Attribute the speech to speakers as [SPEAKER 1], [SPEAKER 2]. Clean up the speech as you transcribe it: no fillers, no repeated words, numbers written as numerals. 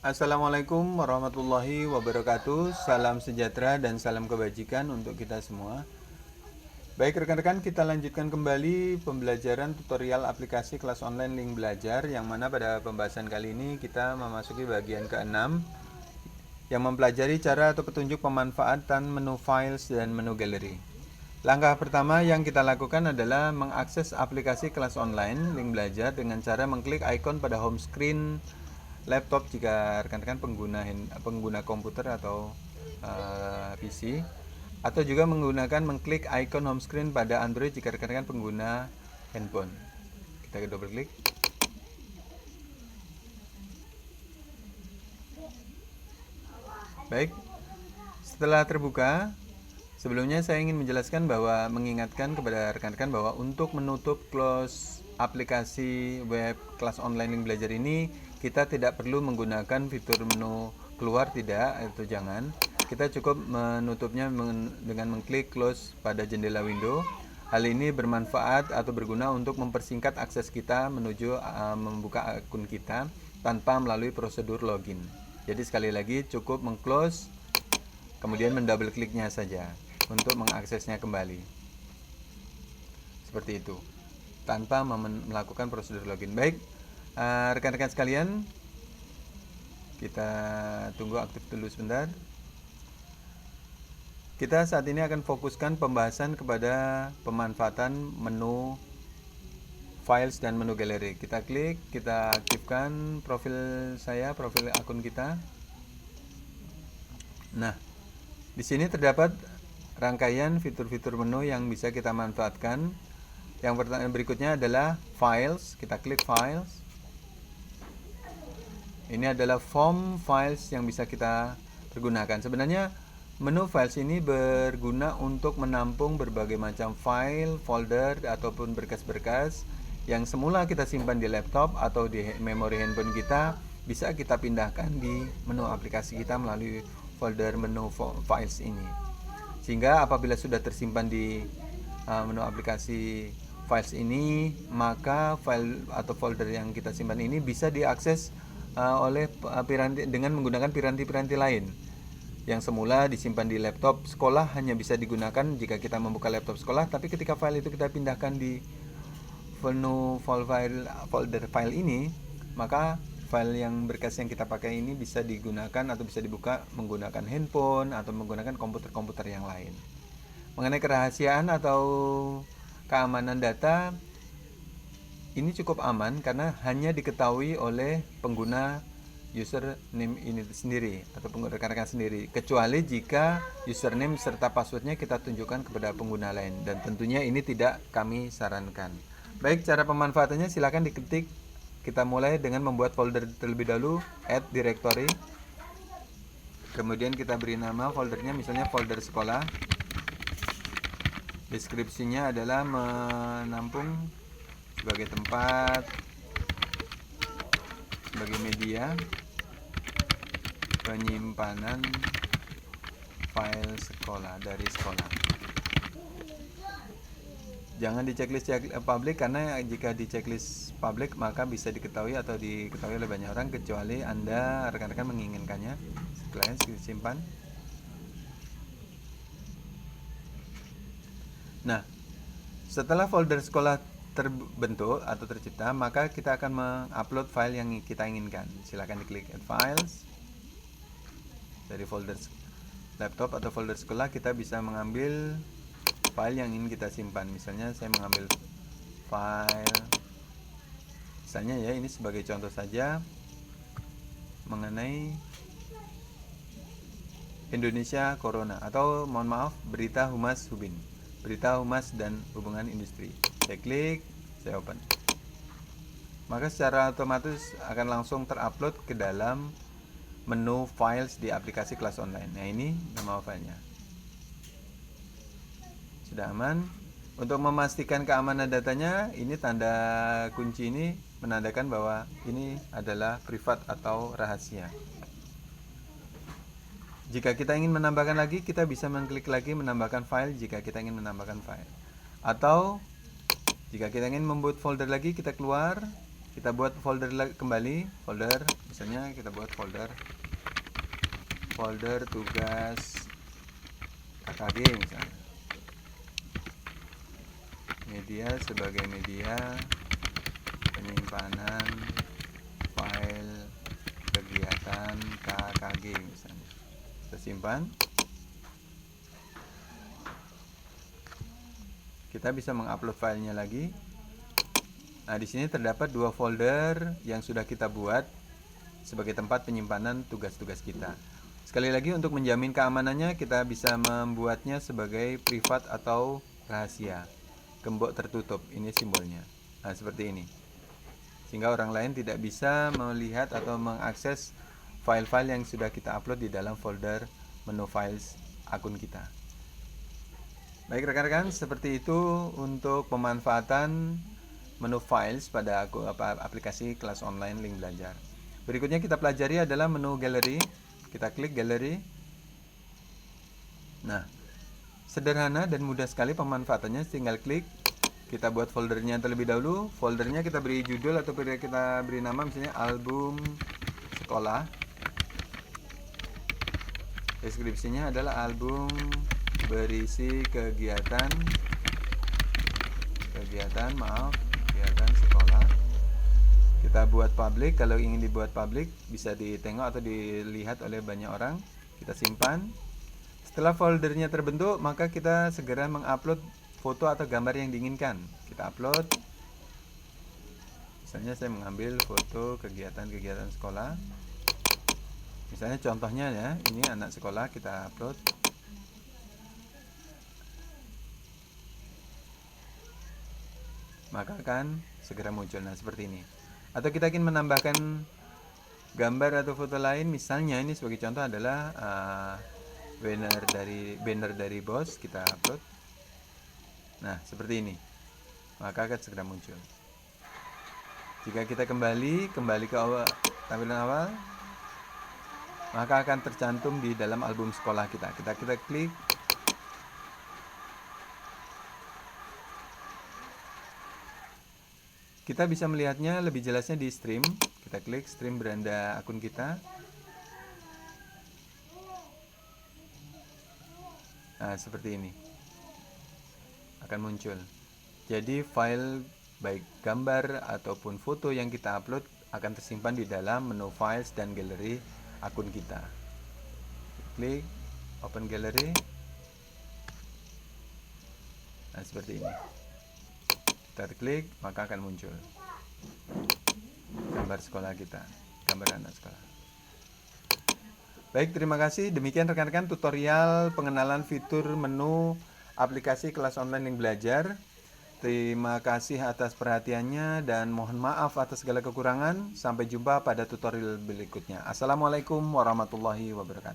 [SPEAKER 1] Assalamualaikum warahmatullahi wabarakatuh. Salam sejahtera dan salam kebajikan untuk kita semua. Baik rekan-rekan, kita lanjutkan kembali pembelajaran tutorial aplikasi kelas online Link Belajar, yang mana pada pembahasan kali ini kita memasuki bagian ke-6 yang mempelajari cara atau petunjuk pemanfaatan menu files dan menu galeri. Langkah pertama yang kita lakukan adalah mengakses aplikasi kelas online Link Belajar dengan cara mengklik ikon pada home screen laptop jika rekan-rekan pengguna komputer atau PC, atau juga menggunakan mengklik ikon home screen pada Android jika rekan-rekan pengguna handphone. Kita double klik. Baik, setelah terbuka, sebelumnya saya ingin menjelaskan bahwa mengingatkan kepada rekan-rekan bahwa untuk menutup close aplikasi web kelas online Link Belajar ini, kita tidak perlu menggunakan fitur menu keluar, tidak, itu jangan. Kita cukup menutupnya dengan mengklik close pada jendela window. Hal ini bermanfaat atau berguna untuk mempersingkat akses kita menuju membuka akun kita tanpa melalui prosedur login. Jadi sekali lagi cukup mengclose kemudian mendouble kliknya saja untuk mengaksesnya kembali. Seperti itu, tanpa melakukan prosedur login. Baik, rekan-rekan sekalian, kita tunggu aktif dulu sebentar. Kita saat ini akan fokuskan pembahasan kepada pemanfaatan menu files dan menu galeri. Kita klik, kita aktifkan profil akun kita. Nah, di sini terdapat rangkaian fitur-fitur menu yang bisa kita manfaatkan. Yang berikutnya adalah files. Kita klik files. Ini adalah form files yang bisa kita pergunakan. Sebenarnya menu files ini berguna untuk menampung berbagai macam file, folder, ataupun berkas-berkas yang semula kita simpan di laptop atau di memori handphone kita, bisa kita pindahkan di menu aplikasi kita melalui folder menu files ini. Sehingga apabila sudah tersimpan di menu aplikasi files ini, maka file atau folder yang kita simpan ini bisa diakses oleh piranti dengan menggunakan piranti-piranti lain. Yang semula disimpan di laptop sekolah hanya bisa digunakan jika kita membuka laptop sekolah, tapi ketika file itu kita pindahkan di menu folder file ini, maka file yang berkas yang kita pakai ini bisa digunakan atau bisa dibuka menggunakan handphone atau menggunakan komputer-komputer yang lain. Mengenai kerahasiaan atau keamanan data, ini cukup aman karena hanya diketahui oleh pengguna username ini sendiri atau pengguna rekan-rekan sendiri, kecuali jika username serta passwordnya kita tunjukkan kepada pengguna lain, dan tentunya ini tidak kami sarankan. Baik, cara pemanfaatannya silakan diketik. Kita mulai dengan membuat folder terlebih dahulu, add directory. Kemudian kita beri nama foldernya, misalnya folder sekolah. Deskripsinya adalah menampung sebagai tempat, sebagai media penyimpanan file sekolah dari sekolah. Jangan di checklist public, karena jika di checklist public maka bisa diketahui atau diketahui oleh banyak orang, kecuali Anda rekan-rekan menginginkannya. Setelah disimpan. Nah, setelah folder sekolah terbentuk atau tercipta, maka kita akan mengupload file yang kita inginkan. Silakan diklik add files. Dari folder laptop atau folder sekolah kita bisa mengambil file yang ingin kita simpan. Misalnya saya mengambil file, misalnya ya, ini sebagai contoh saja mengenai Indonesia Corona, atau mohon maaf, berita Humas Hubin, berita Humas dan Hubungan Industri. Saya klik, saya open, maka secara otomatis akan langsung terupload ke dalam menu files di aplikasi kelas online. Nah, ini nama filenya sudah aman. Untuk memastikan keamanan datanya, ini tanda kunci ini menandakan bahwa ini adalah privat atau rahasia. Jika kita ingin menambahkan lagi, kita bisa mengklik lagi menambahkan file jika kita ingin menambahkan file. Atau jika kita ingin membuat folder lagi, kita keluar, Kita buat folder kembali, misalnya kita buat folder tugas KKG misalnya. Media sebagai media penyimpanan file kegiatan KKG misalnya. Kita simpan. Kita bisa mengupload filenya lagi. Nah, di sini terdapat 2 folder yang sudah kita buat sebagai tempat penyimpanan tugas-tugas kita. Sekali lagi, untuk menjamin keamanannya, kita bisa membuatnya sebagai privat atau rahasia. Gembok tertutup, ini simbolnya. Nah, seperti ini. Sehingga orang lain tidak bisa melihat atau mengakses file-file yang sudah kita upload di dalam folder menu files akun kita. Baik rekan-rekan, seperti itu untuk pemanfaatan menu files pada aplikasi kelas online Link Belajar. Berikutnya kita pelajari adalah menu gallery. Kita klik gallery. Nah, sederhana dan mudah sekali pemanfaatannya, tinggal klik. Kita buat foldernya terlebih dahulu. Foldernya kita beri judul atau kita beri nama, misalnya album sekolah. Deskripsinya adalah album berisi kegiatan sekolah. Kita buat public. Kalau ingin dibuat public bisa ditengok atau dilihat oleh banyak orang. Kita simpan. Setelah foldernya terbentuk, maka kita segera mengupload foto atau gambar yang diinginkan. Kita upload. Misalnya saya mengambil foto kegiatan sekolah. Misalnya contohnya ya, ini anak sekolah, kita upload. Maka akan segera muncul. Nah, seperti ini. Atau kita ingin menambahkan gambar atau foto lain, misalnya ini sebagai contoh adalah banner dari bos, kita upload. Nah, seperti ini. Maka akan segera muncul. Jika kita kembali ke tampilan awal, maka akan tercantum di dalam album sekolah kita. Kita klik. Kita bisa melihatnya lebih jelasnya di stream. Kita klik stream beranda akun kita. Nah, seperti ini. Akan muncul. Jadi file baik gambar ataupun foto yang kita upload akan tersimpan di dalam menu files dan gallery akun kita. Klik open gallery. Nah, seperti ini. Kita klik, maka akan muncul gambar sekolah kita, gambar anak sekolah. Baik, terima kasih. Demikian rekan-rekan tutorial pengenalan fitur menu aplikasi kelas online Link Belajar. Terima kasih atas perhatiannya dan mohon maaf atas segala kekurangan. Sampai jumpa pada tutorial berikutnya. Assalamualaikum warahmatullahi wabarakatuh.